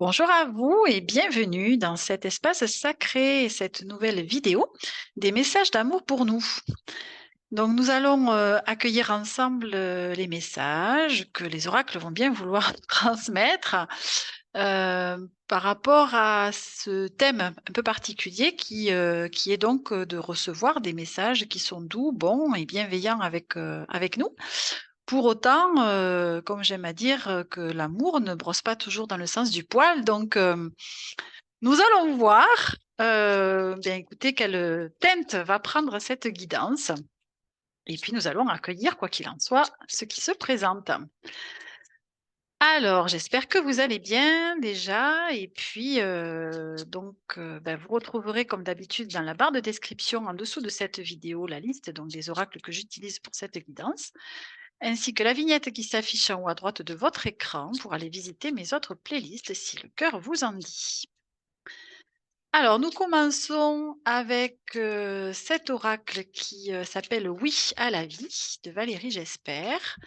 Bonjour à vous et bienvenue dans cet espace sacré, cette nouvelle vidéo des messages d'amour pour nous. Donc nous allons accueillir ensemble les messages que les oracles vont bien vouloir transmettre par rapport à ce thème un peu particulier qui est donc de recevoir des messages qui sont doux, bons et bienveillants avec nous. Pour autant, comme j'aime à dire, que l'amour ne brosse pas toujours dans le sens du poil, donc nous allons voir, bien écoutez, quelle teinte va prendre cette guidance et puis nous allons accueillir, quoi qu'il en soit, ce qui se présente. Alors, j'espère que vous allez bien déjà et puis, vous retrouverez comme d'habitude dans la barre de description en dessous de cette vidéo la liste donc des oracles que j'utilise pour cette guidance, ainsi que la vignette qui s'affiche en haut à droite de votre écran pour aller visiter mes autres playlists si le cœur vous en dit. Alors, nous commençons avec cet oracle qui s'appelle Oui à la vie de Valérie J'espère.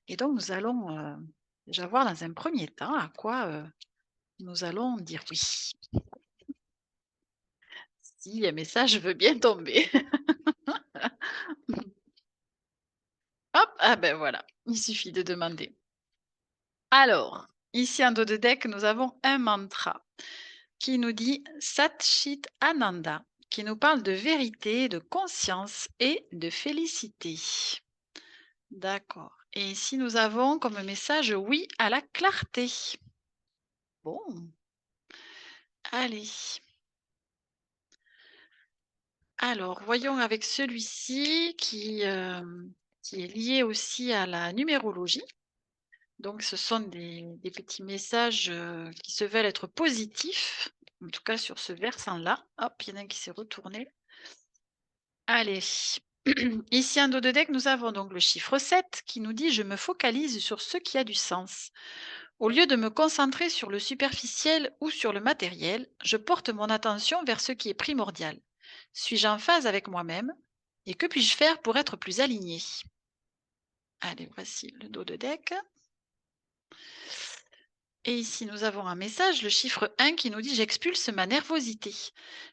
Et donc, nous allons déjà voir dans un premier temps à quoi nous allons dire oui. Si un message veut bien tomber. Hop, ah ben voilà, il suffit de demander. Alors, ici en dos de deck, nous avons un mantra qui nous dit Sat Chit Ananda, qui nous parle de vérité, de conscience et de félicité. D'accord. Et ici, nous avons comme message oui à la clarté. Bon, allez. Alors, voyons avec celui-ci qui est lié aussi à la numérologie. Donc, ce sont des petits messages qui se veulent être positifs, en tout cas sur ce versant-là. Hop, il y en a un qui s'est retourné. Allez. Ici, en dos de deck, nous avons donc le chiffre 7 qui nous dit je me focalise sur ce qui a du sens. Au lieu de me concentrer sur le superficiel ou sur le matériel, je porte mon attention vers ce qui est primordial. Suis-je en phase avec moi-même? Et que puis-je faire pour être plus aligné? Allez, voici le dos de deck. Et ici, nous avons un message, le chiffre 1 qui nous dit j'expulse ma nervosité.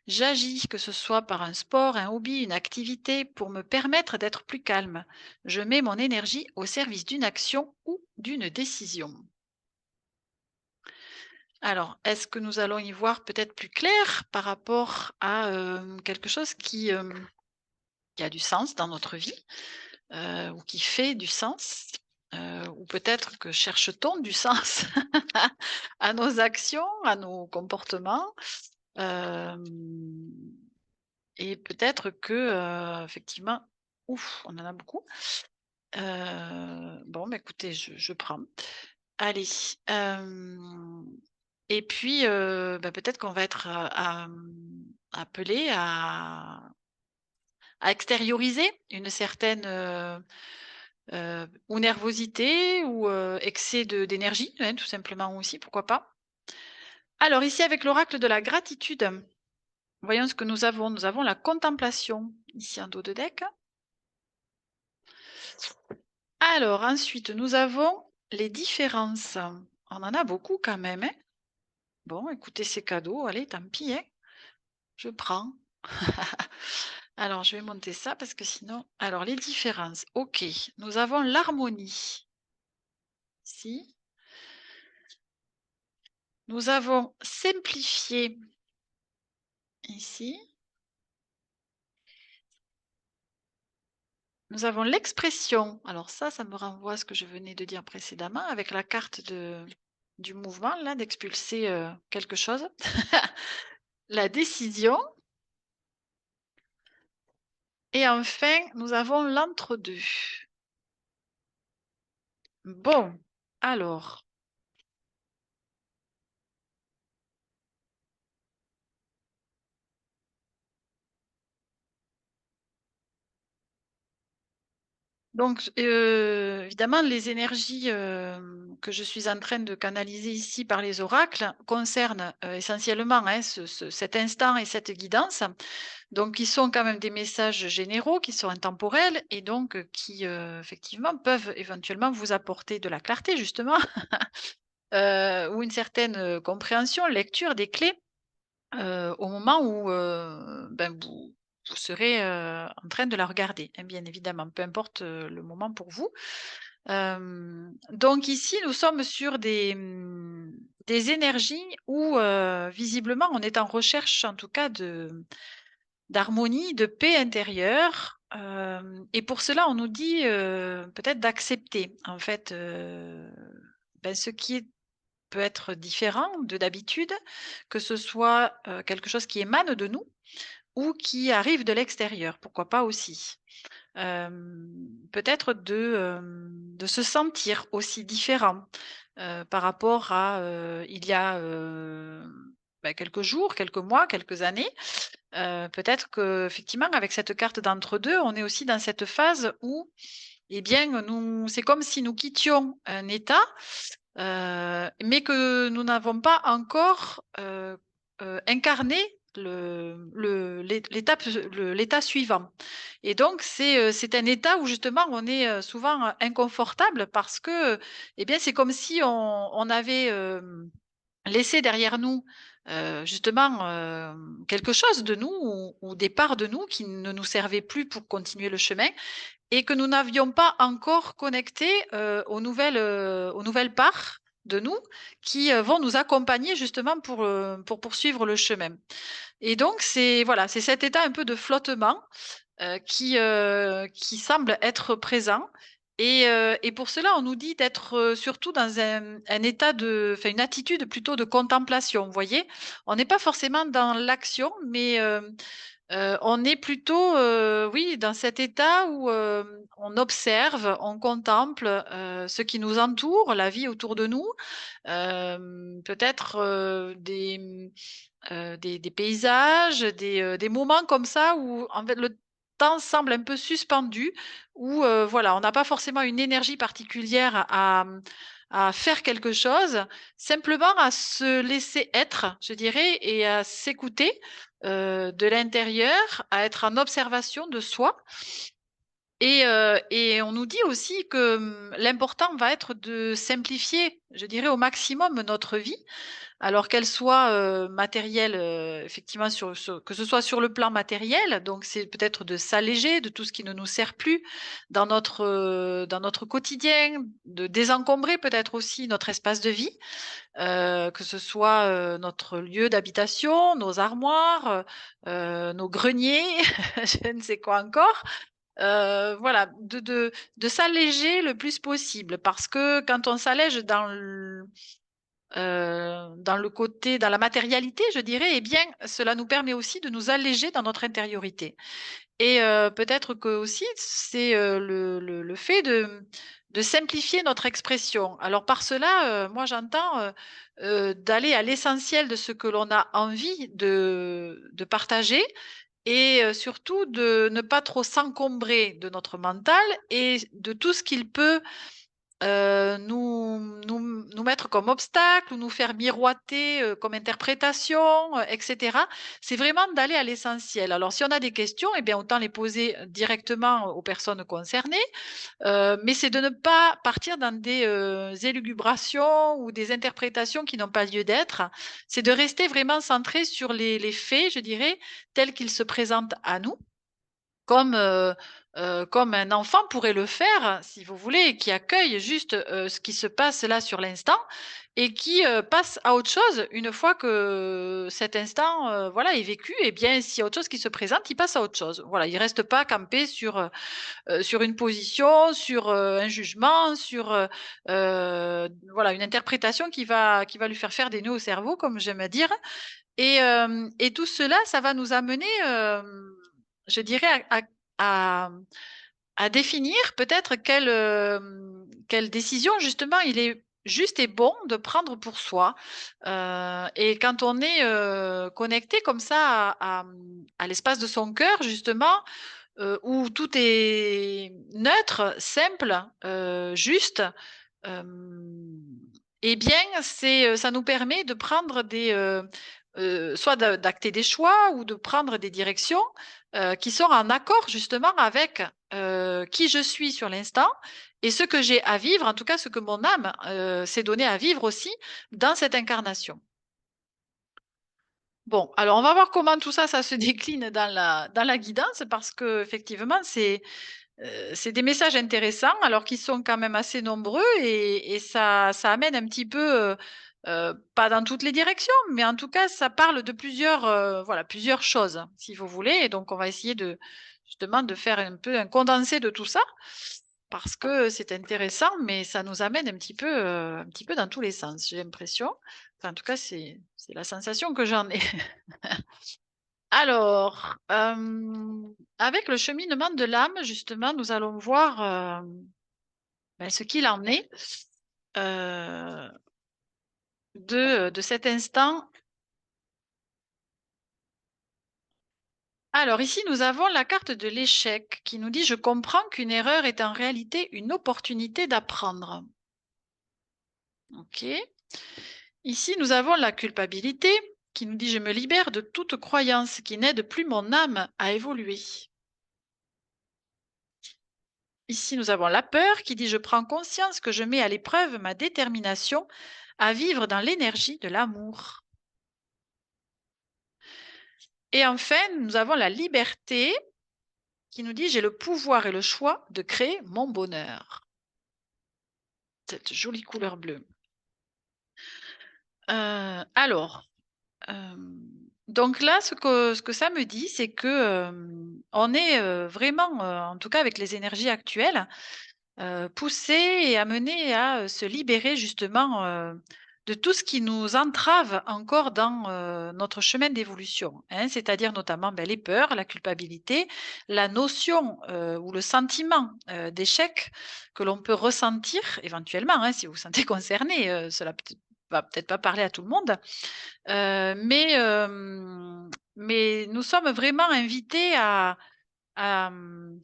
J'agis, que ce soit par un sport, un hobby, une activité, pour me permettre d'être plus calme. Je mets mon énergie au service d'une action ou d'une décision. Alors, est-ce que nous allons y voir peut-être plus clair par rapport à quelque chose qui a du sens dans notre vie ou qui fait du sens ou peut-être que cherche-t-on du sens à nos actions, à nos comportements euh, et peut-être que effectivement, ouf, on en a beaucoup. Bon, bah, écoutez, je prends. Allez. Et puis, peut-être qu'on va être, appelé à extérioriser une certaine, ou nervosité ou, excès d'énergie, hein, tout simplement aussi, pourquoi pas. Alors ici, avec l'oracle de la gratitude, voyons ce que nous avons. Nous avons la contemplation, ici en dos de deck. Alors ensuite, nous avons les différences. On en a beaucoup quand même, hein. Bon, écoutez, c'est cadeau, allez, tant pis, hein, je prends. Alors, je vais monter ça parce que sinon alors les différences, OK. Nous avons l'harmonie, ici. Nous avons simplifié, ici. Nous avons l'expression. Alors ça me renvoie à ce que je venais de dire précédemment avec la carte du mouvement, là, d'expulser, quelque chose. La décision et enfin, nous avons l'entre-deux. Bon, alors donc, évidemment, les énergies, que je suis en train de canaliser ici par les oracles concernent, essentiellement, hein, cet instant et cette guidance. Donc qui sont quand même des messages généraux, qui sont intemporels et donc, qui, effectivement peuvent éventuellement vous apporter de la clarté justement. ou une certaine, compréhension, lecture des clés, au moment où, ben, vous serez, en train de la regarder, hein, bien évidemment, peu importe, le moment pour vous. Donc ici, nous sommes sur des énergies où, visiblement, on est en recherche, en tout cas, d'harmonie, de paix intérieure, et pour cela, on nous dit, peut-être d'accepter, en fait, ben, ce qui peut être différent de d'habitude, que ce soit, quelque chose qui émane de nous ou qui arrive de l'extérieur, pourquoi pas aussi. Peut-être de se sentir aussi différent, par rapport à, il y a, bah, quelques jours, quelques mois, quelques années. Peut-être qu'effectivement avec cette carte d'entre-deux, on est aussi dans cette phase où, eh bien, nous c'est comme si nous quittions un état, mais que nous n'avons pas encore, incarné l'étape suivant, et donc c'est un état où justement on est, souvent, inconfortable parce que, eh bien, c'est comme si on avait, laissé derrière nous, justement, quelque chose de nous ou des parts de nous qui ne nous servaient plus pour continuer le chemin et que nous n'avions pas encore connecté, aux nouvelles parts de nous qui, vont nous accompagner justement pour poursuivre le chemin, et donc c'est voilà, c'est cet état un peu de flottement, qui semble être présent, et pour cela, on nous dit d'être, surtout dans un état enfin, une attitude plutôt de contemplation, vous voyez? On n'est pas forcément dans l'action, mais on est plutôt, oui, dans cet état où, on observe, on contemple, ce qui nous entoure, la vie autour de nous, peut-être, des paysages, des moments comme ça où en fait le temps semble un peu suspendu, où, voilà, on n'a pas forcément une énergie particulière à faire quelque chose, simplement à se laisser être, je dirais, et à s'écouter, de l'intérieur, à être en observation de soi, et on nous dit aussi que, l'important va être de simplifier, je dirais, au maximum notre vie. Alors qu'elle soit, matérielle, effectivement que ce soit sur le plan matériel, donc c'est peut-être de s'alléger de tout ce qui ne nous sert plus dans notre quotidien, de désencombrer peut-être aussi notre espace de vie, que ce soit, notre lieu d'habitation, nos armoires, nos greniers, je ne sais quoi encore. Voilà, de s'alléger le plus possible parce que quand on s'allège dans le côté dans la matérialité, je dirais, eh bien, cela nous permet aussi de nous alléger dans notre intériorité, et peut-être que aussi c'est, le fait de simplifier notre expression. Alors par cela, moi j'entends, d'aller à l'essentiel de ce que l'on a envie de partager, et surtout de ne pas trop s'encombrer de notre mental et de tout ce qu'il peut, nous mettre comme obstacle ou nous faire miroiter, comme interprétation, et cetera. C'est vraiment d'aller à l'essentiel. Alors si on a des questions, eh bien autant les poser, directement aux personnes concernées, mais c'est de ne pas partir dans des, élucubrations ou des interprétations qui n'ont pas lieu d'être. C'est de rester vraiment centré sur les faits, je dirais, tels qu'ils se présentent à nous, comme, comme un enfant pourrait le faire, si vous voulez, qui accueille juste, ce qui se passe là sur l'instant et qui, passe à autre chose une fois que cet instant, voilà, est vécu. Et bien, s'il y a autre chose qui se présente, il passe à autre chose. Voilà, il reste pas campé sur une position, sur, un jugement, sur, voilà, une interprétation qui va lui faire des nœuds au cerveau, comme j'aime à dire, et tout cela, ça va nous amener, je dirais à à définir peut-être quelle décision justement il est juste et bon de prendre pour soi. Et quand on est, connecté comme ça à l'espace de son cœur justement, où tout est neutre, simple, juste, hem et bien, ça nous permet de prendre soit d'acter des choix ou de prendre des directions, qui sont en accord justement avec qui je suis sur l'instant et ce que j'ai à vivre, en tout cas ce que mon âme, s'est donné à vivre aussi dans cette incarnation. Bon, alors on va voir comment tout ça, ça se décline dans la guidance parce qu'effectivement c'est des messages intéressants, alors qu'ils sont quand même assez nombreux et ça amène un petit peu, pas dans toutes les directions, mais en tout cas, ça parle de plusieurs, voilà, plusieurs choses, si vous voulez et donc on va essayer de justement de faire un peu un condensé de tout ça, parce que c'est intéressant, mais ça nous amène un petit peu dans tous les sens, j'ai l'impression. Enfin, en tout cas, c'est la sensation que j'en ai. Alors, avec le cheminement de l'âme, justement, nous allons voir, ce qu'il en est, heu, de cet instant. Alors ici, nous avons la carte de l'échec qui nous dit: «Je comprends qu'une erreur est en réalité une opportunité d'apprendre». OK. Ici, nous avons la culpabilité qui nous dit: «Je me libère de toute croyance qui n'aide plus mon âme à évoluer». Ici, nous avons la peur qui dit: «Je prends conscience que je mets à l'épreuve ma détermination à vivre dans l'énergie de l'amour». Et enfin, nous avons la liberté qui nous dit: «J'ai le pouvoir et le choix de créer mon bonheur». Cette jolie couleur bleue. Alors, donc là, ce que ça me dit, c'est que, on est, vraiment, en tout cas avec les énergies actuelles, poussés et amenés à, se libérer justement, de tout ce qui nous entrave encore dans, notre chemin d'évolution, hein. C'est-à-dire notamment, les peurs, la culpabilité, la notion, ou le sentiment, d'échec que l'on peut ressentir éventuellement, hein, si vous vous sentez concerné, cela va peut-être pas parler à tout le monde, mais nous sommes vraiment invités à, mmh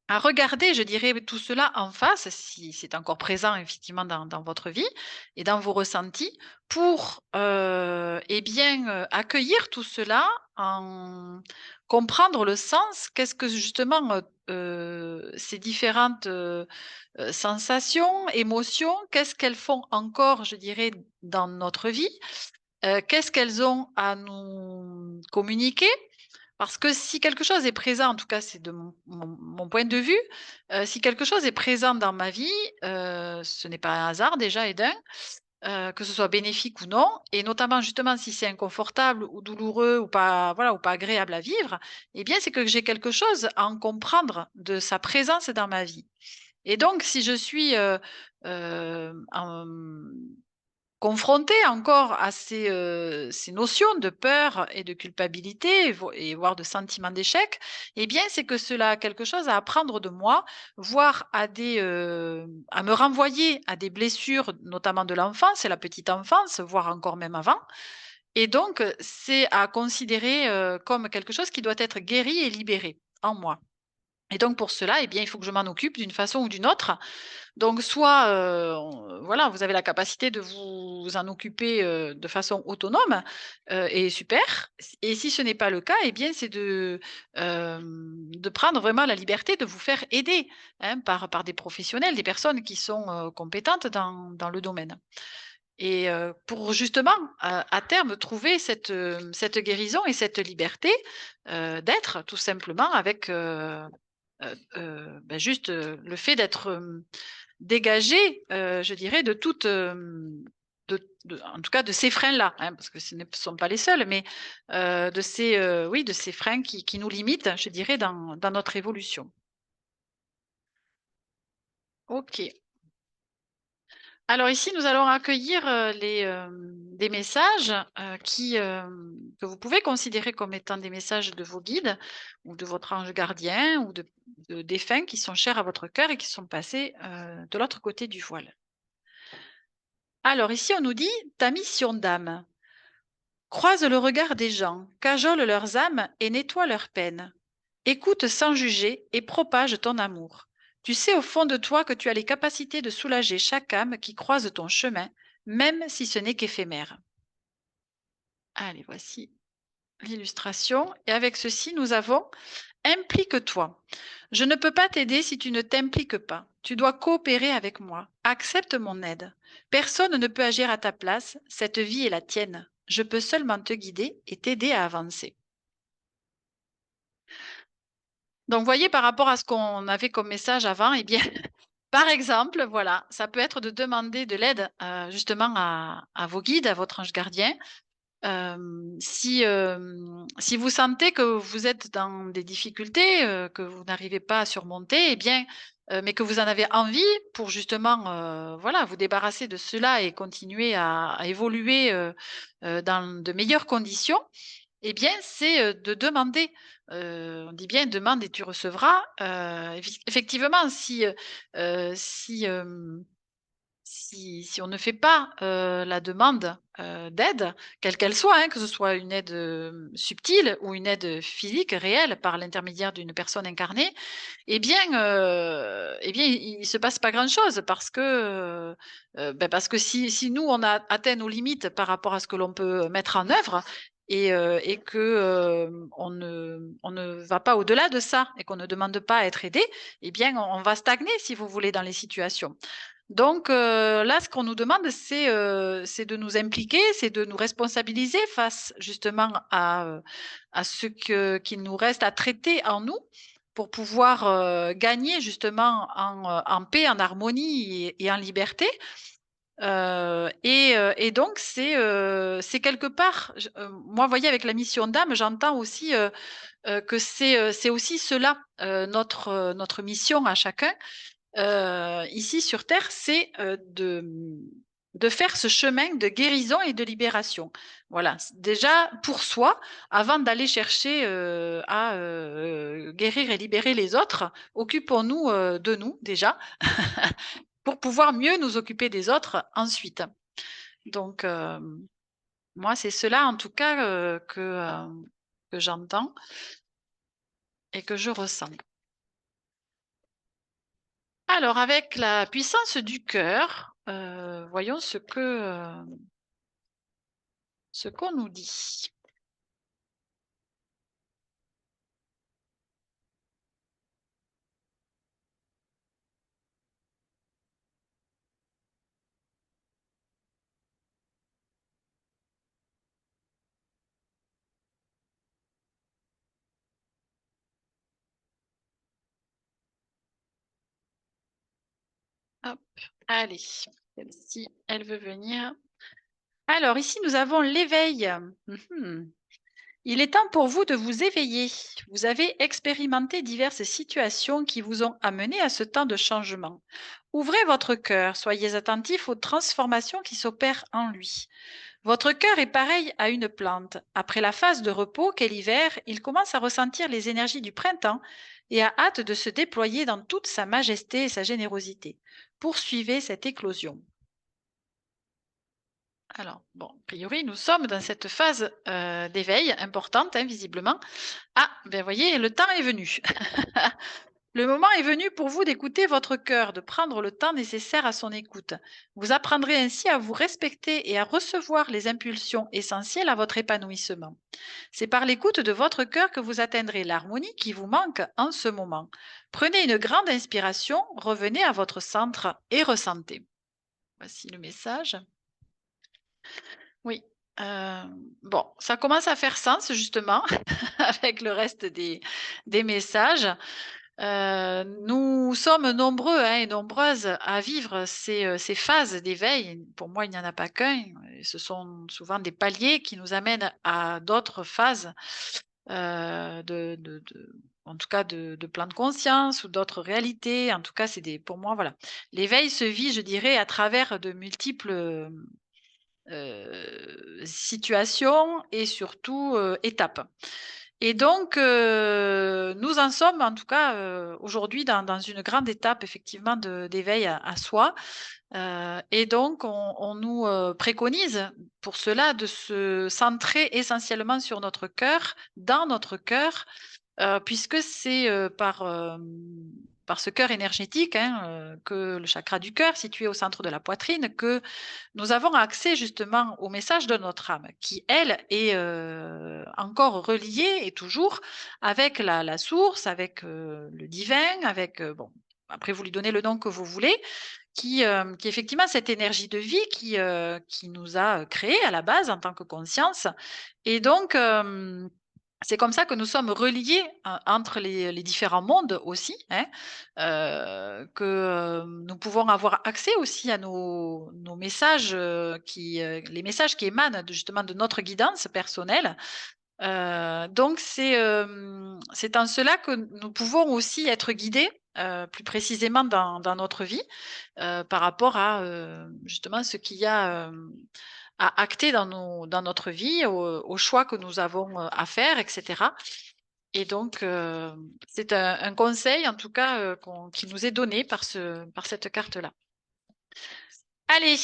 à regarder, je dirais, tout cela en face, si c'est encore présent effectivement dans votre vie et dans vos ressentis pour, et bien, accueillir tout cela, en comprendre le sens. Qu'est-ce que justement, ces différentes, sensations, émotions, qu'est-ce qu'elles font encore, je dirais, dans notre vie? Qu'est-ce qu'elles ont à nous communiquer? Parce que si quelque chose est présent, en tout cas c'est de mon point de vue, si quelque chose est présent dans ma vie, ce n'est pas un hasard déjà et d'un, que ce soit bénéfique ou non et notamment justement si c'est inconfortable ou douloureux ou pas voilà, ou pas agréable à vivre, eh bien c'est que j'ai quelque chose à en comprendre de sa présence dans ma vie et donc si je suis, en confronté encore à ces notions de peur et de culpabilité, et voire de sentiment d'échec, eh bien, c'est que cela a quelque chose à apprendre de moi, voire à me renvoyer à des blessures, notamment de l'enfance et la petite enfance, voire encore même avant. Et donc, c'est à considérer, comme quelque chose qui doit être guéri et libéré en moi. Et donc pour cela, eh bien, il faut que je m'en occupe d'une façon ou d'une autre donc soit, on voilà, vous avez la capacité de vous en occuper, de façon autonome, et super. Et si ce n'est pas le cas, eh bien, c'est de prendre vraiment la liberté de vous faire aider, hein, par des professionnels, des personnes qui sont, compétentes dans le domaine. Et pour justement, à terme, trouver cette guérison et cette liberté, d'être tout simplement avec, juste, le fait d'être, dégagé, je dirais de toute, de en tout cas de ces freins-là, hein, parce que ce ne sont pas les seuls, mais, de ces, oui, de ces freins qui nous limitent, je dirais, dans notre évolution. OK. Alors ici, nous allons accueillir, des messages, que vous pouvez considérer comme étant des messages de vos guides ou de votre ange gardien ou de défunts qui sont chers à votre cœur et qui sont passés, de l'autre côté du voile. Alors ici, on nous dit: «Ta mission d'âme. Croise le regard des gens, cajole leurs âmes et nettoie leurs peines. Écoute sans juger et propage ton amour. Tu sais au fond de toi que tu as les capacités de soulager chaque âme qui croise ton chemin, même si ce n'est qu'éphémère.» Allez, voici l'illustration. Et avec ceci, nous avons Implique-toi. Je ne peux pas t'aider si tu ne t'impliques pas. Tu dois coopérer avec moi. Accepte mon aide. Personne ne peut agir à ta place. Cette vie est la tienne. Je peux seulement te guider et t'aider à avancer. Donc, voyez, par rapport à ce qu'on avait comme message avant, eh bien, par exemple, voilà, ça peut être de demander de l'aide justement à vos guides, à votre ange gardien. Si vous sentez que vous êtes dans des difficultés, que vous n'arrivez pas à surmonter, eh bien, mais que vous en avez envie pour justement, voilà, vous débarrasser de cela et continuer à évoluer, dans de meilleures conditions, eh bien, c'est, de demander. On dit bien: «Demande et tu recevras». Effectivement, si on ne fait pas, la demande, d'aide, quelle qu'elle soit, hein, que ce soit une aide, subtile ou une aide, physique, réelle, par l'intermédiaire d'une personne incarnée, eh bien, il se passe pas grand-chose parce que, parce que si nous, on a atteint nos limites par rapport à ce que l'on peut mettre en œuvre et que, on ne va pas au-delà de ça et qu'on ne demande pas à être aidé, eh bien, on va stagner, si vous voulez, dans les situations. Donc là, ce qu'on nous demande, c'est de nous impliquer, c'est de nous responsabiliser face justement à ce qu'il nous reste à traiter en nous pour pouvoir, gagner justement en paix, en harmonie et en liberté. Et donc c'est quelque part, moi, vous voyez, avec la mission d'âme, j'entends aussi, que c'est aussi cela, notre mission à chacun. Ici sur terre, c'est, de faire ce chemin de guérison et de libération. Voilà, déjà pour soi, avant d'aller chercher, à, guérir et libérer les autres, occupons-nous, de nous déjà, pour pouvoir mieux nous occuper des autres ensuite. Donc, moi, c'est cela en tout cas, que j'entends et que je ressens. Alors, avec la puissance du cœur, voyons ce qu'on nous dit. Hop, allez, celle-ci, elle veut venir. Alors ici, nous avons l'éveil. Mmh. Il est temps pour vous de vous éveiller. Vous avez expérimenté diverses situations qui vous ont amené à ce temps de changement. Ouvrez votre cœur, soyez attentif aux transformations qui s'opèrent en lui. Votre cœur est pareil à une plante. Après la phase de repos qu'est l'hiver, il commence à ressentir les énergies du printemps et a hâte de se déployer dans toute sa majesté et sa générosité. Poursuivez cette éclosion. Alors, bon, a priori, nous sommes dans cette phase d'éveil importante, hein, visiblement. Ah, ben voyez, le temps est venu. Le moment est venu pour vous d'écouter votre cœur, de prendre le temps nécessaire à son écoute. Vous apprendrez ainsi à vous respecter et à recevoir les impulsions essentielles à votre épanouissement. C'est par l'écoute de votre cœur que vous atteindrez l'harmonie qui vous manque en ce moment. Prenez une grande inspiration, revenez à votre centre et ressentez. Voici le message. Oui. Bon, ça commence à faire sens justement avec le reste des messages. Nous sommes nombreux, hein, et nombreuses à vivre ces phases d'éveil. Pour moi, il n'y en a pas qu'un. Ce sont souvent des paliers qui nous amènent à d'autres phases, en tout cas de plein de conscience ou d'autres réalités. En tout cas, pour moi, voilà. L'éveil se vit, je dirais, à travers de multiples, situations et surtout, étapes. Et donc, nous en sommes en tout cas, aujourd'hui dans une grande étape effectivement d'éveil à soi, et donc on nous, préconise pour cela de se centrer essentiellement sur notre cœur, dans notre cœur, puisque c'est, par ce cœur énergétique, hein, que le chakra du cœur situé au centre de la poitrine, que nous avons accès justement au message de notre âme, qui, elle, est encore reliée et toujours avec la source, avec le divin, avec, bon, après vous lui donnez le nom que vous voulez, qui est effectivement cette énergie de vie qui nous a créés à la base en tant que conscience. Et donc, c'est comme ça que nous sommes reliés entre les différents mondes aussi, hein, que nous pouvons avoir accès aussi à nos messages, les messages qui émanent justement de notre guidance personnelle. Donc c'est en cela que nous pouvons aussi être guidés, plus précisément dans notre vie, par rapport à, justement ce qu'il y a, à acter dans notre vie, aux choix que nous avons, à faire et cetera. Et donc c'est un conseil en tout cas, qui nous est donné par cette carte-là. Allez,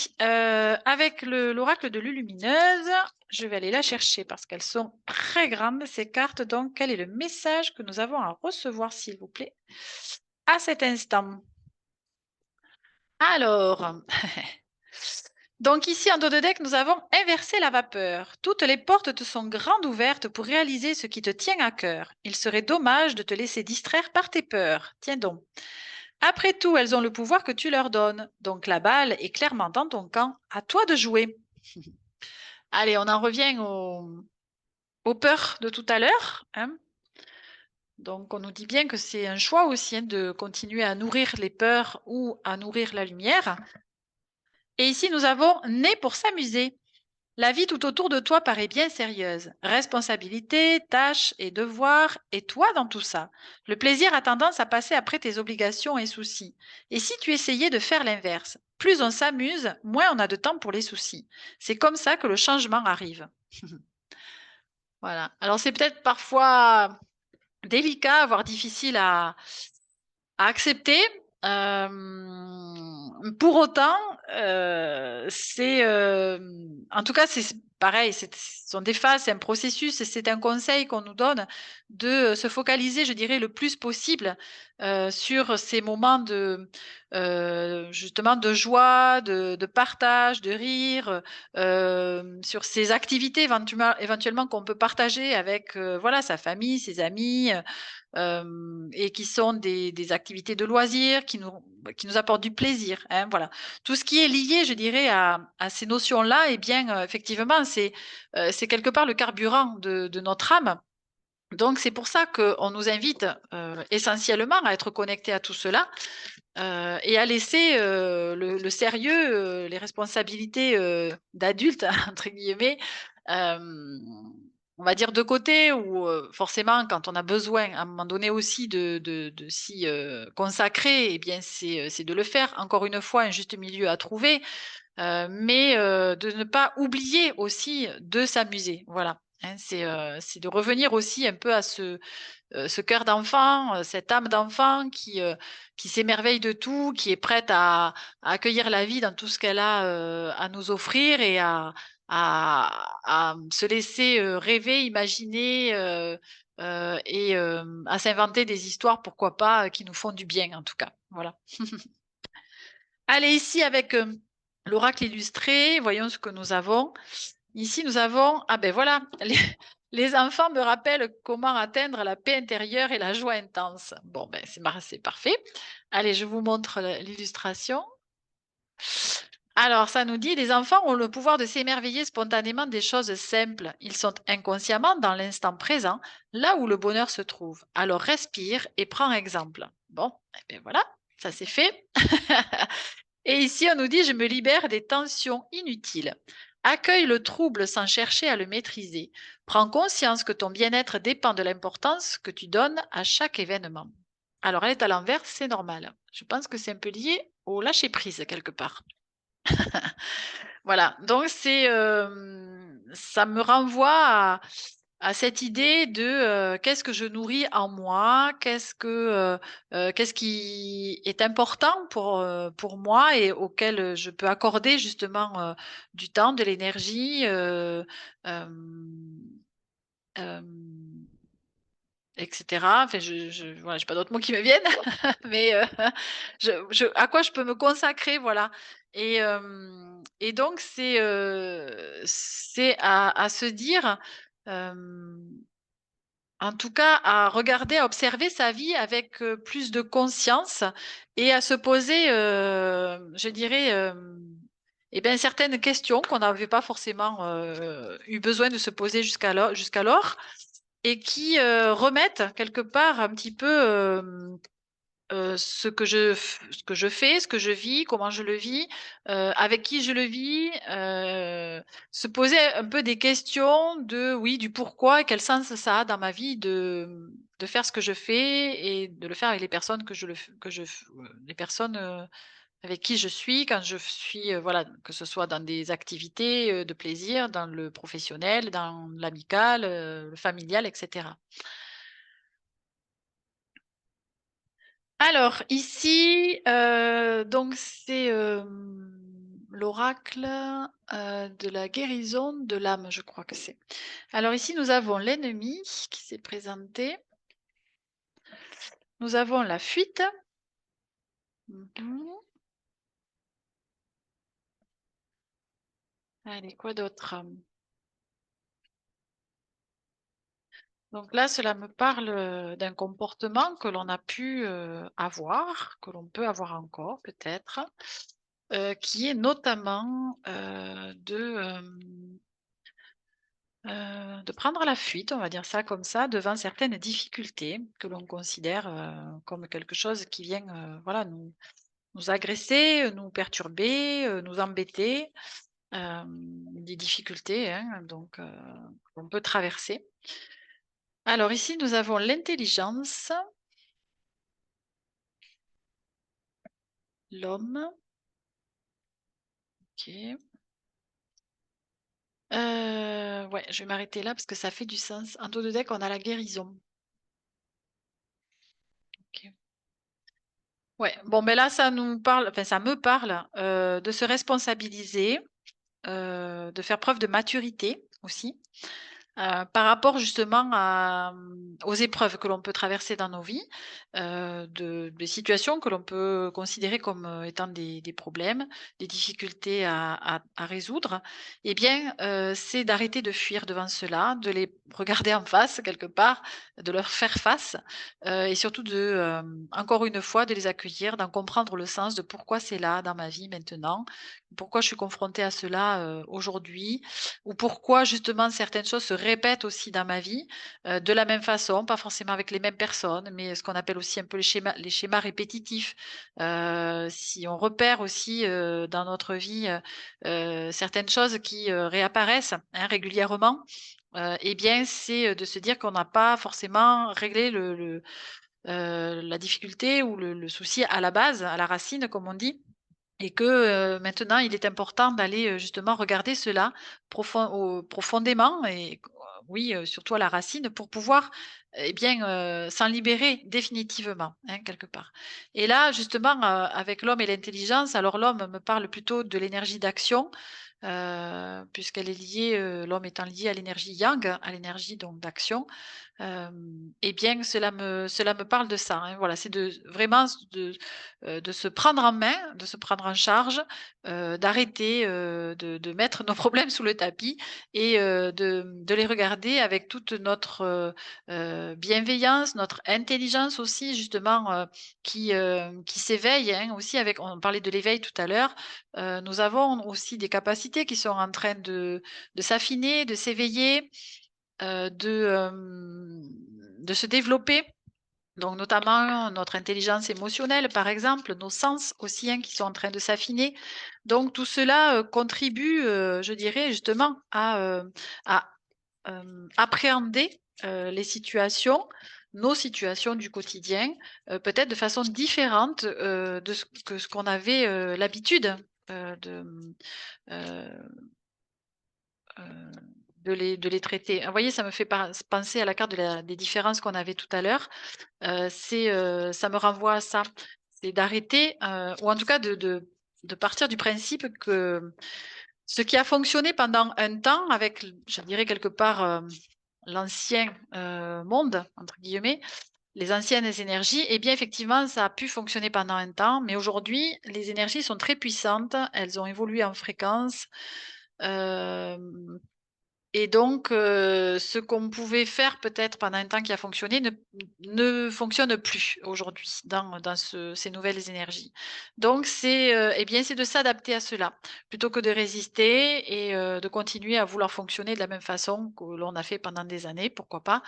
avec l'oracle de l'Ulumineuse, je vais aller la chercher parce qu'elles sont très grandes ces cartes. Donc quel est le message que nous avons à recevoir, s'il vous plaît, à cet instant? Alors, donc ici en dos de deck, nous avons inversé la vapeur. Toutes les portes te sont grandes ouvertes pour réaliser ce qui te tient à cœur. Il serait dommage de te laisser distraire par tes peurs. Tiens donc. Après tout, elles ont le pouvoir que tu leur donnes. Donc la balle est clairement dans ton camp. À toi de jouer. Allez, on en revient aux peurs de tout à l'heure, hein. Donc on nous dit bien que c'est un choix aussi, hein, de continuer à nourrir les peurs ou à nourrir la lumière. Et ici, nous avons né pour s'amuser. La vie tout autour de toi paraît bien sérieuse. Responsabilité, tâches et devoirs, et toi dans tout ça. Le plaisir a tendance à passer après tes obligations et soucis. Et si tu essayais de faire l'inverse? Plus on s'amuse, moins on a de temps pour les soucis. C'est comme ça que le changement arrive. Voilà. Alors c'est peut-être parfois délicat, voire difficile à accepter. Pour autant, en tout cas, c'est pareil, ce sont des phases, c'est un processus et c'est un conseil qu'on nous donne de se focaliser, je dirais, le plus possible, sur ces moments justement de joie, de partage, de rire, sur ces activités éventuellement qu'on peut partager avec, voilà, sa famille, ses amis, et qui sont des activités de loisirs qui nous apportent du plaisir, hein, voilà. Tout ce qui est lié, je dirais, à ces notions-là, eh bien, effectivement, c'est quelque part le carburant de notre âme. Donc c'est pour ça qu'on nous invite, essentiellement à être connectés à tout cela, et à laisser, le sérieux, les responsabilités, «d'adultes» entre guillemets, hem, on va dire de côté ou, forcément quand on a besoin à un moment donné aussi de s'y, consacrer, eh bien c'est de le faire. Encore une fois, un juste milieu à trouver, mais de ne pas oublier aussi de s'amuser, voilà, hein. C'est de revenir aussi un peu à ce cœur d'enfant, cette âme d'enfant qui s'émerveille de tout, qui est prête à accueillir la vie dans tout ce qu'elle a, à nous offrir et à se laisser, rêver, imaginer, et à s'inventer des histoires, pourquoi pas, qui nous font du bien en tout cas, voilà. Allez, ici avec, l'oracle illustré, voyons ce que nous avons. Ici, nous avons ah ben voilà, les enfants me rappellent comment atteindre la paix intérieure et la joie intense. Bon, ben, c'est parfait. Allez, je vous montre l'illustration. Alors, ça nous dit: «Les enfants ont le pouvoir de s'émerveiller spontanément des choses simples. Ils sont inconsciemment dans l'instant présent, là où le bonheur se trouve. Alors respire et prends exemple». Bon, eh beh, voilà, ça c'est fait. Et ici, on nous dit: «Je me libère des tensions inutiles. Accueille le trouble sans chercher à le maîtriser. Prends conscience que ton bien-être dépend de l'importance que tu donnes à chaque événement». Alors, elle est à l'envers, c'est normal. Je pense que c'est un peu lié au lâcher prise quelque part. Voilà, donc ça me renvoie à cette idée de, qu'est-ce que je nourris en moi? Qu'est-ce qui est important pour moi et auquel, je peux accorder justement, du temps, de l'énergie, hem, hem etc. Enfin, voilà, j'ai pas d'autres mots qui me viennent, mais à quoi je peux me consacrer, voilà. Et donc c'est à se dire, hem, en tout cas, à regarder, à observer sa vie avec, plus de conscience et à se poser, je dirais, et ben, certaines questions qu'on n'avait pas forcément, eu besoin de se poser jusqu'alors et qui, remettent quelque part un petit peu, ce que je fais, ce que je vis, comment je le vis, avec qui je le vis, se poser un peu des questions de oui, du pourquoi et quel sens ça a dans ma vie de faire ce que je fais et de le faire avec les personnes les personnes, avec qui je suis quand je suis, voilà, que ce soit dans des activités, de plaisir, dans le professionnel, dans l'amical, le familial et cetera. Alors ici, donc c'est, l'oracle, de la guérison de l'âme, je crois que c'est. Alors ici, nous avons l'ennemi qui s'est présenté. Nous avons la fuite. Mmh. Allez, quoi d'autre? Donc là, cela me parle, d'un comportement que l'on a pu, avoir, que l'on peut avoir encore peut-être, qui est notamment, de prendre la fuite, on va dire ça comme ça, devant certaines difficultés que l'on considère, comme quelque chose qui vient, voilà, nous agresser, nous perturber, nous embêter, des difficultés, hein, donc qu'on peut traverser. Alors ici, nous avons l'intelligence, l'homme, OK. Ouais, je vais m'arrêter là parce que ça fait du sens. En dos de deck, on a la guérison. OK. Ouais, bon, ben là, ça nous parle, enfin, ça me parle, de se responsabiliser, de faire preuve de maturité aussi. Par rapport justement aux épreuves que l'on peut traverser dans nos vies, des situations que l'on peut considérer comme, étant des problèmes, des difficultés à résoudre, eh bien, c'est d'arrêter de fuir devant cela, de les regarder en face quelque part, de leur faire face, et surtout encore une fois, de les accueillir, d'en comprendre le sens, de pourquoi c'est là dans ma vie maintenant, pourquoi je suis confrontée à cela, aujourd'hui, ou pourquoi justement certaines choses se répètent aussi dans ma vie, de la même façon, pas forcément avec les mêmes personnes, mais ce qu'on appelle aussi un peu les schémas répétitifs. Si on repère aussi, dans notre vie, certaines choses qui, réapparaissent, hein, régulièrement, et bien c'est, de se dire qu'on n'a pas forcément réglé la difficulté ou le souci à la base, à la racine comme on dit. Et que, maintenant, il est important d'aller, justement regarder cela profondément et oui, surtout à la racine pour pouvoir, eh bien, s'en libérer définitivement, hein, quelque part. Et là, justement, avec l'homme et l'intelligence, alors l'homme me parle plutôt de l'énergie d'action, puisqu'elle est liée, l'homme étant lié à l'énergie yang, à l'énergie donc d'action. Eh bien, cela me parle de ça, hein, voilà, c'est vraiment de se prendre en main, de se prendre en charge, d'arrêter, de mettre nos problèmes sous le tapis et de les regarder avec toute notre, bienveillance, notre intelligence aussi justement, qui s'éveille, hein, aussi avec on parlait de l'éveil tout à l'heure, nous avons aussi des capacités qui sont en train de s'affiner, de s'éveiller, de se développer. Donc notamment notre intelligence émotionnelle, par exemple, nos sens aussi, hein, qui sont en train de s'affiner. Donc tout cela, contribue, je dirais justement à appréhender, les situations, nos situations du quotidien, peut-être de façon différente, de ce qu'on avait, l'habitude, de, heu, de les traiter. Vous voyez, ça me fait penser à la carte des différences qu'on avait tout à l'heure. Ça me renvoie à ça. C'est d'arrêter, ou en tout cas de partir du principe que ce qui a fonctionné pendant un temps avec je dirais quelque part, l'ancien monde, entre guillemets, les anciennes énergies, eh bien, effectivement, ça a pu fonctionner pendant un temps, mais aujourd'hui, les énergies sont très puissantes, elles ont évolué en fréquence. Hem Et donc, ce qu'on pouvait faire peut-être pendant un temps qui a fonctionné ne fonctionne plus aujourd'hui dans ces nouvelles énergies. Donc c'est, eh bien, c'est de s'adapter à cela, plutôt que de résister et de continuer à vouloir fonctionner de la même façon que l'on a fait pendant des années, pourquoi pas?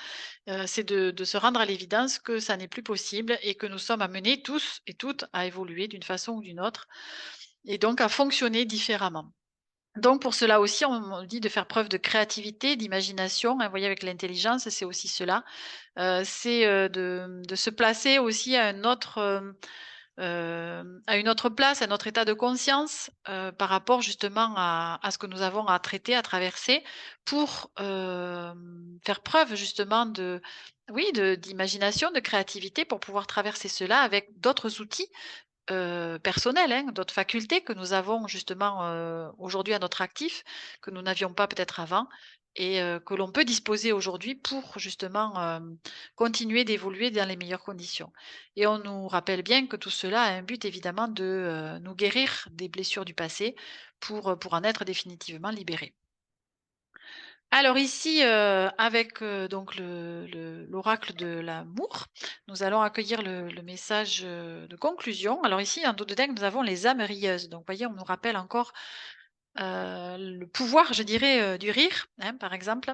C'est de se rendre à l'évidence que ça n'est plus possible et que nous sommes amenés tous et toutes à évoluer d'une façon ou d'une autre et donc à fonctionner différemment. Donc pour cela aussi, on dit de faire preuve de créativité, d'imagination, hein. Vous voyez avec l'intelligence, c'est aussi cela. C'est, de se placer aussi à une autre place, à notre état de conscience, par rapport justement à ce que nous avons à traiter, à traverser pour, faire preuve justement de oui, d'imagination, de créativité pour pouvoir traverser cela avec d'autres outils personnelles, hein, d'autres facultés que nous avons justement, aujourd'hui à notre actif, que nous n'avions pas peut-être avant et que l'on peut disposer aujourd'hui pour justement, continuer d'évoluer dans les meilleures conditions. Et on nous rappelle bien que tout cela a un but évidemment de, nous guérir des blessures du passé pour en être définitivement libérés. Alors ici, avec, donc l'oracle de l'amour, nous allons accueillir le message, de conclusion. Alors ici, en dos de deck, nous avons les âmes rieuses. Donc vous voyez, on nous rappelle encore, le pouvoir, je dirais, du rire, hein, par exemple.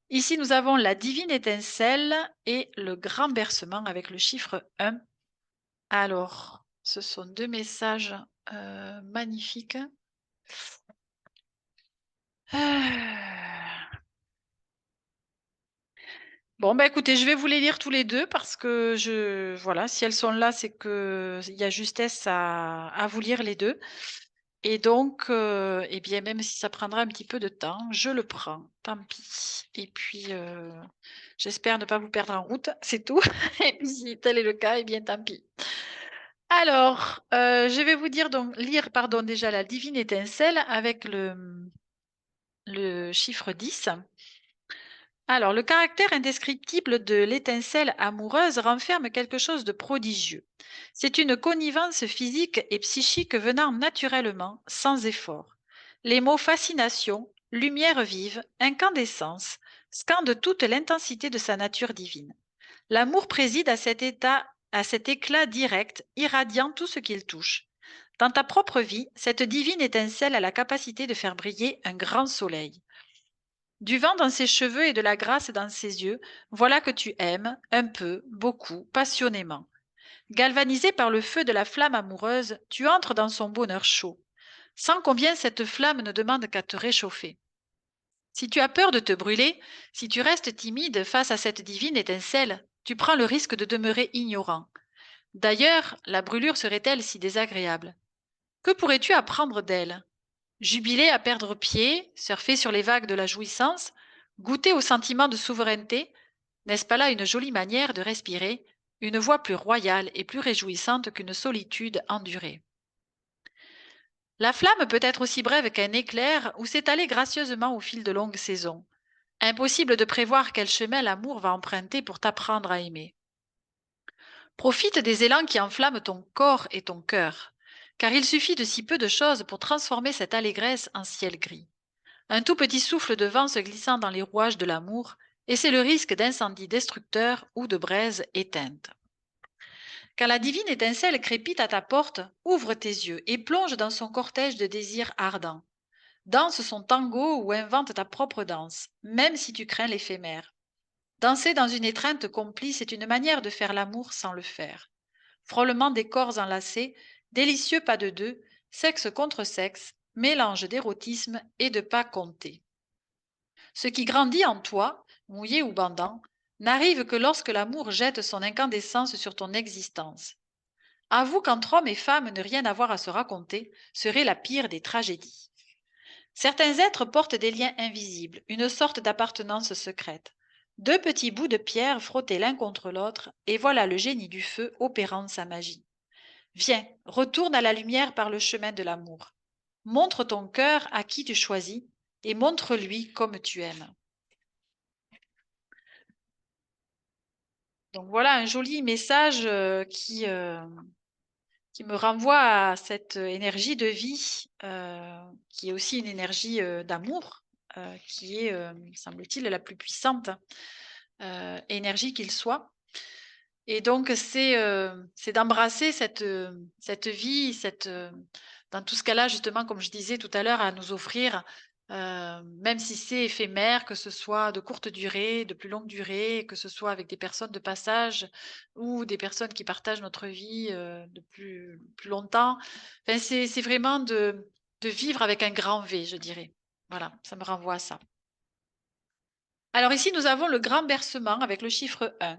Ici, nous avons la divine étincelle et le grand bercement avec le chiffre 1. Alors, ce sont 2 messages, magnifiques. Ah. Bon, bah, écoutez, je vais vous les lire tous les 2 parce que voilà, si elles sont là, c'est qu'il y a justesse à vous lire les 2 et donc et bien, même si ça prendra un petit peu de temps, je le prends, tant pis et puis, j'espère ne pas vous perdre en route, c'est tout et puis si tel est le cas, et bien, tant pis. Alors, je vais vous lire, pardon, déjà la divine étincelle avec le chiffre 10. Alors, le caractère indescriptible de l'étincelle amoureuse renferme quelque chose de prodigieux. C'est une connivence physique et psychique venant naturellement, sans effort. Les mots fascination, lumière vive, incandescence scandent toute l'intensité de sa nature divine. L'amour préside à cet état, à cet éclat direct, irradiant tout ce qu'il touche. Dans ta propre vie, cette divine étincelle a la capacité de faire briller un grand soleil. Du vent dans ses cheveux et de la grâce dans ses yeux, voilà que tu aimes, un peu, beaucoup, passionnément. Galvanisé par le feu de la flamme amoureuse, tu entres dans son bonheur chaud. Sans combien cette flamme ne demande qu'à te réchauffer. Si tu as peur de te brûler, si tu restes timide face à cette divine étincelle, tu prends le risque de demeurer ignorant. D'ailleurs, la brûlure serait-elle si désagréable? Que pourrais-tu apprendre d'elle? Jubiler à perdre pied, surfer sur les vagues de la jouissance, goûter au sentiment de souveraineté, n'est-ce pas là une jolie manière de respirer, une voix plus royale et plus réjouissante qu'une solitude endurée? La flamme peut être aussi brève qu'un éclair ou s'étaler gracieusement au fil de longues saisons. Impossible de prévoir quel chemin l'amour va emprunter pour t'apprendre à aimer. Profite des élans qui enflamment ton corps et ton cœur, car il suffit de si peu de choses pour transformer cette allégresse en ciel gris. Un tout petit souffle de vent se glissant dans les rouages de l'amour, et c'est le risque d'incendie destructeur ou de braise éteinte. Quand la divine étincelle crépite à ta porte, ouvre tes yeux et plonge dans son cortège de désirs ardents. Danse son tango ou invente ta propre danse, même si tu crains l'éphémère. Danser dans une étreinte complice est une manière de faire l'amour sans le faire. Frôlement des corps enlacés, délicieux pas de deux, sexe contre sexe, mélange d'érotisme et de pas comptés. Ce qui grandit en toi, mouillé ou bandant, n'arrive que lorsque l'amour jette son incandescence sur ton existence. Avoue qu'entre hommes et femmes ne rien avoir à se raconter serait la pire des tragédies. Certains êtres portent des liens invisibles, une sorte d'appartenance secrète. Deux petits bouts de pierre frottés l'un contre l'autre, et voilà le génie du feu opérant sa magie. Viens, retourne à la lumière par le chemin de l'amour. Montre ton cœur à qui tu choisis, et montre-lui comme tu aimes. Donc voilà un joli message qui me renvoie à cette énergie de vie, qui est aussi une énergie d'amour, qui est, semble-t-il, la plus puissante énergie qu'il soit. Et donc c'est d'embrasser cette vie, dans tout ce qu'elle a justement, comme je disais tout à l'heure, à nous offrir, même si c'est éphémère, que ce soit de courte durée, de plus longue durée, que ce soit avec des personnes de passage ou des personnes qui partagent notre vie, de plus longtemps. Enfin, c'est vraiment de vivre avec un grand V, je dirais. Voilà, ça me renvoie à ça. Alors ici, nous avons le grand bercement avec le chiffre 1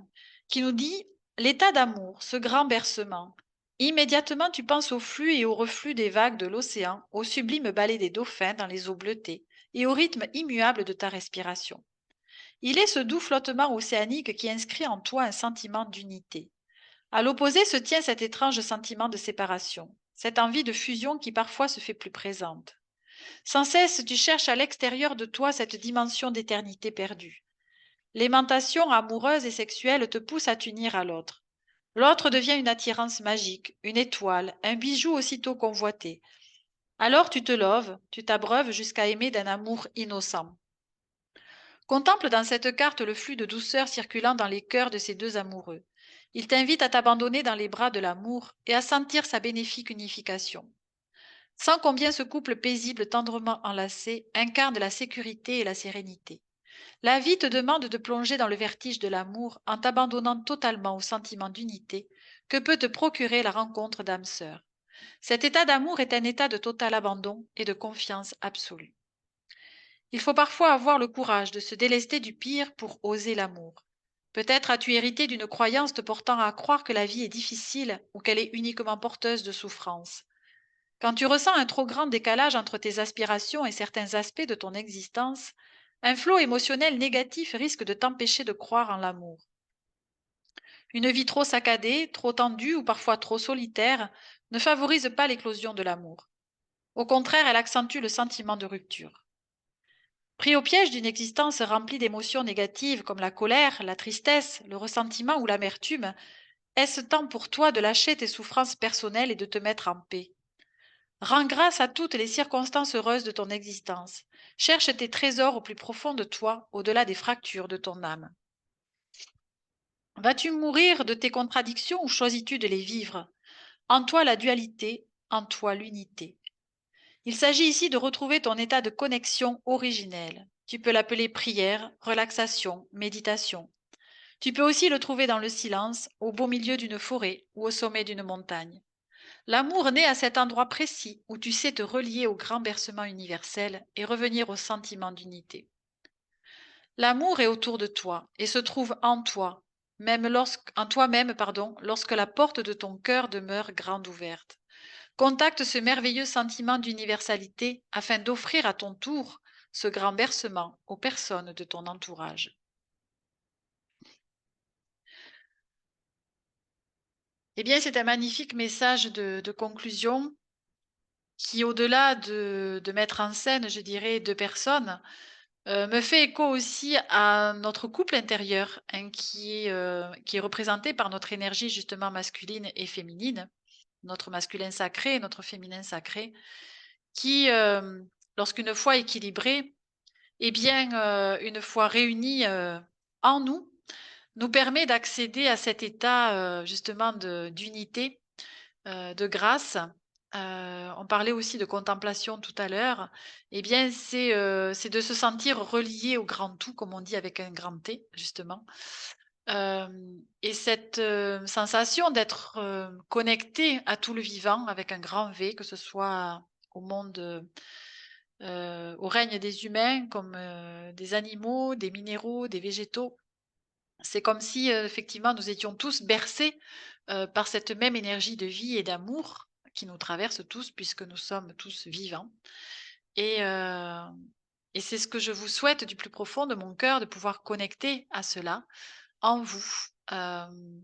qui nous dit l'état d'amour, ce grand bercement. Immédiatement, tu penses au flux et au reflux des vagues de l'océan, au sublime balai des dauphins dans les eaux bleutées et au rythme immuable de ta respiration. Il est ce doux flottement océanique qui inscrit en toi un sentiment d'unité. À l'opposé se tient cet étrange sentiment de séparation, cette envie de fusion qui parfois se fait plus présente. Sans cesse, tu cherches à l'extérieur de toi cette dimension d'éternité perdue. L'aimantation amoureuse et sexuelle te pousse à t'unir à l'autre. L'autre devient une attirance magique, une étoile, un bijou aussitôt convoité. Alors tu te loves, tu t'abreuves jusqu'à aimer d'un amour innocent. Contemple dans cette carte le flux de douceur circulant dans les cœurs de ces deux amoureux. Il t'invite à t'abandonner dans les bras de l'amour et à sentir sa bénéfique unification. Sens combien ce couple paisible, tendrement enlacé, incarne la sécurité et la sérénité. La vie te demande de plonger dans le vertige de l'amour en t'abandonnant totalement au sentiment d'unité que peut te procurer la rencontre d'âmes sœurs. Cet état d'amour est un état de total abandon et de confiance absolue. Il faut parfois avoir le courage de se délester du pire pour oser l'amour. Peut-être as-tu hérité d'une croyance te portant à croire que la vie est difficile ou qu'elle est uniquement porteuse de souffrances. Quand tu ressens un trop grand décalage entre tes aspirations et certains aspects de ton existence, un flot émotionnel négatif risque de t'empêcher de croire en l'amour. Une vie trop saccadée, trop tendue ou parfois trop solitaire ne favorise pas l'éclosion de l'amour. Au contraire, elle accentue le sentiment de rupture. Pris au piège d'une existence remplie d'émotions négatives comme la colère, la tristesse, le ressentiment ou l'amertume, est-ce temps pour toi de lâcher tes souffrances personnelles et de te mettre en paix? Rends grâce à toutes les circonstances heureuses de ton existence. Cherche tes trésors au plus profond de toi, au-delà des fractures de ton âme. Vas-tu mourir de tes contradictions ou choisis-tu de les vivre? En toi la dualité, en toi l'unité. Il s'agit ici de retrouver ton état de connexion originel. Tu peux l'appeler prière, relaxation, méditation. Tu peux aussi le trouver dans le silence, au beau milieu d'une forêt ou au sommet d'une montagne. L'amour naît à cet endroit précis où tu sais te relier au grand bercement universel et revenir au sentiment d'unité. L'amour est autour de toi et se trouve en toi, en toi-même, lorsque la porte de ton cœur demeure grande ouverte. Contacte ce merveilleux sentiment d'universalité afin d'offrir à ton tour ce grand bercement aux personnes de ton entourage. Eh bien, c'est un magnifique message de conclusion qui, au-delà de mettre en scène, je dirais, deux personnes, me fait écho aussi à notre couple intérieur, hein, qui est représenté par notre énergie justement masculine et féminine, notre masculin sacré et notre féminin sacré, qui, lorsqu'une fois équilibré, eh bien, une fois réunis, en nous, nous permet d'accéder à cet état, justement d'unité, de grâce. On parlait aussi de contemplation tout à l'heure. Eh bien, c'est de se sentir relié au grand tout, comme on dit avec un grand T, justement. Et cette, sensation d'être, connecté à tout le vivant avec un grand V, que ce soit au monde, au règne des humains comme, des animaux, des minéraux, des végétaux. C'est comme si, effectivement, nous étions tous bercés, par cette même énergie de vie et d'amour qui nous traverse tous puisque nous sommes tous vivants et heu et c'est ce que je vous souhaite du plus profond de mon cœur, de pouvoir connecter à cela en vous,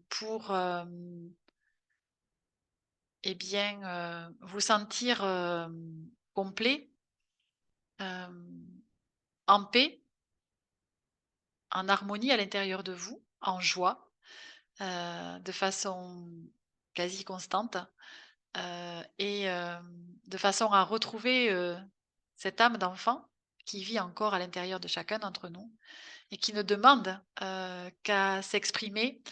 pour, et bien, vous sentir, complet, hem, en paix, en harmonie à l'intérieur de vous, en joie. de façon quasi constante, et de façon à retrouver, cette âme d'enfant qui vit encore à l'intérieur de chacun d'entre nous et qui ne demande, qu'à s'exprimer,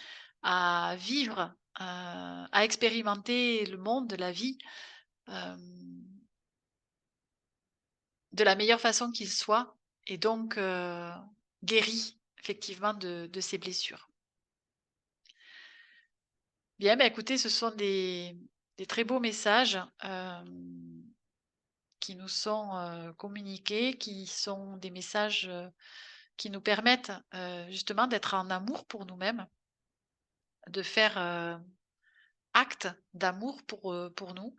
à vivre, à expérimenter le monde, la vie, hem, de la meilleure façon qu'il soit et donc guéri effectivement de ses blessures. Bien, bah, écoutez, ce sont des très beaux messages, qui nous sont, communiqués, qui sont des messages, qui nous permettent, justement d'être en amour pour nous-mêmes, de faire, acte d'amour pour nous,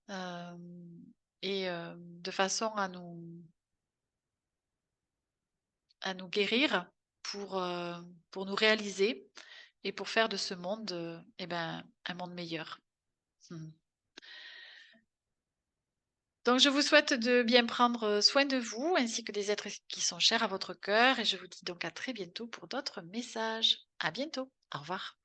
hem et de façon à nous guérir pour nous réaliser et pour faire de ce monde, et ben, un monde meilleur. Mmh. Donc je vous souhaite de bien prendre soin de vous ainsi que des êtres qui sont chers à votre cœur et je vous dis donc à très bientôt pour d'autres messages. À bientôt. Au revoir.